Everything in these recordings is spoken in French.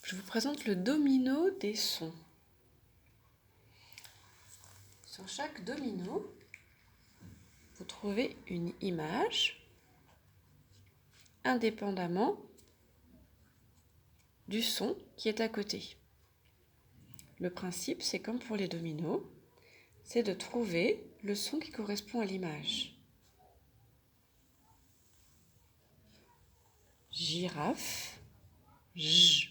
Je vous présente le domino des sons. Sur chaque domino, vous trouvez une image indépendamment du son qui est à côté. Le principe, c'est comme pour les dominos, c'est de trouver le son qui correspond à l'image. Girafe, j.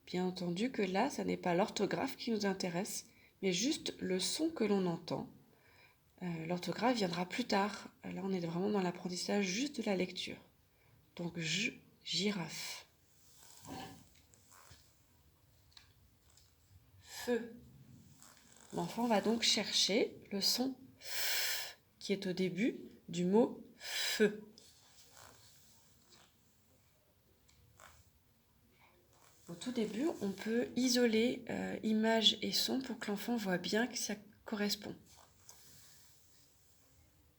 Bien entendu que là, ça n'est pas l'orthographe qui nous intéresse, mais juste le son que l'on entend. L'orthographe viendra plus tard. Là, on est vraiment dans l'apprentissage juste de la lecture. Donc, girafe. Feu. L'enfant va donc chercher le son f qui est au début du mot feu. Au tout début, on peut isoler image et son pour que l'enfant voit bien que ça correspond.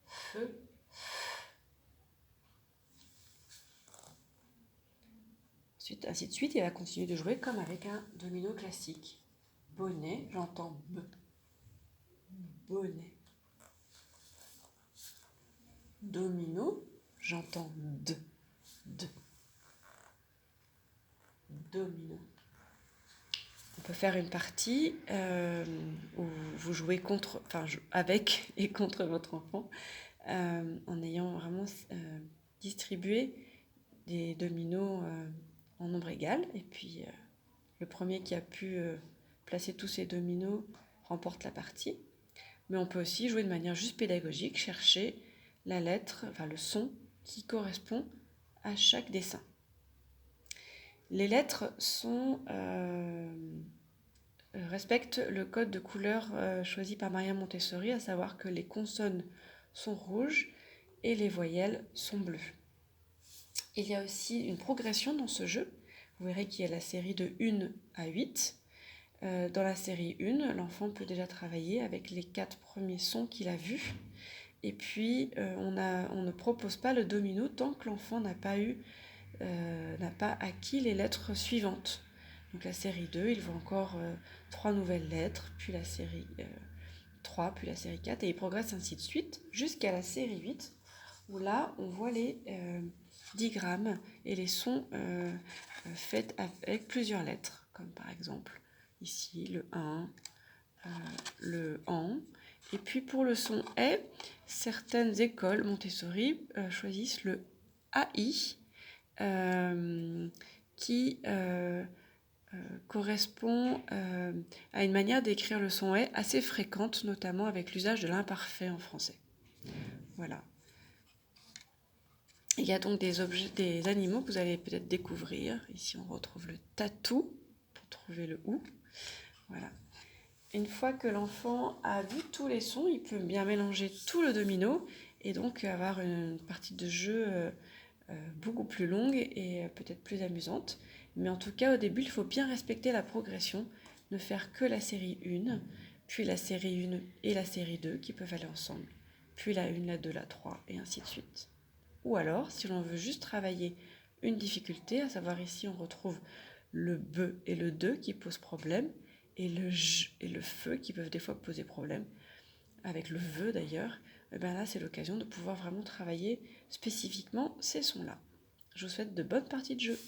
Feu. Ensuite, ainsi de suite, il va continuer de jouer comme avec un domino classique. Bonnet, j'entends B. Bonnet. Domino, j'entends D. D. Domino. On peut faire une partie où vous jouez avec et contre votre enfant en ayant vraiment distribué des dominos en nombre égal. Et puis le premier qui a pu placer tous ces dominos remporte la partie. Mais on peut aussi jouer de manière juste pédagogique, chercher la lettre, le son qui correspond à chaque dessin. Les lettres respectent le code de couleur choisi par Maria Montessori, à savoir que les consonnes sont rouges et les voyelles sont bleues. Il y a aussi une progression dans ce jeu. Vous verrez qu'il y a la série de 1 à 8. Dans la série 1, l'enfant peut déjà travailler avec les 4 premiers sons qu'il a vus. Et puis, on ne propose pas le domino tant que l'enfant n'a pas acquis les lettres suivantes. Donc la série 2, il voit encore 3 nouvelles lettres, puis la série 3, puis la série 4, et il progresse ainsi de suite jusqu'à la série 8, où là, on voit les digrammes et les sons faits avec plusieurs lettres, comme par exemple ici le 1, le AN. Et puis pour le son E, certaines écoles Montessori choisissent le AI, qui correspond à une manière d'écrire le son E assez fréquente, notamment avec l'usage de l'imparfait en français. Voilà. Il y a donc des animaux que vous allez peut-être découvrir. Ici, on retrouve le tatou pour trouver le OU. Voilà. Une fois que l'enfant a vu tous les sons, il peut bien mélanger tout le domino et donc avoir une partie de jeu beaucoup plus longue et peut-être plus amusante. Mais en tout cas, au début, il faut bien respecter la progression, ne faire que la série 1, puis la série 1 et la série 2 qui peuvent aller ensemble, puis la 1, la 2, la 3 et ainsi de suite. Ou alors, si l'on veut juste travailler une difficulté, à savoir ici on retrouve le B et le 2 qui posent problème, et le J et le feu qui peuvent des fois poser problème, avec le vœu d'ailleurs, et bien là c'est l'occasion de pouvoir vraiment travailler spécifiquement ces sons-là. Je vous souhaite de bonnes parties de jeu.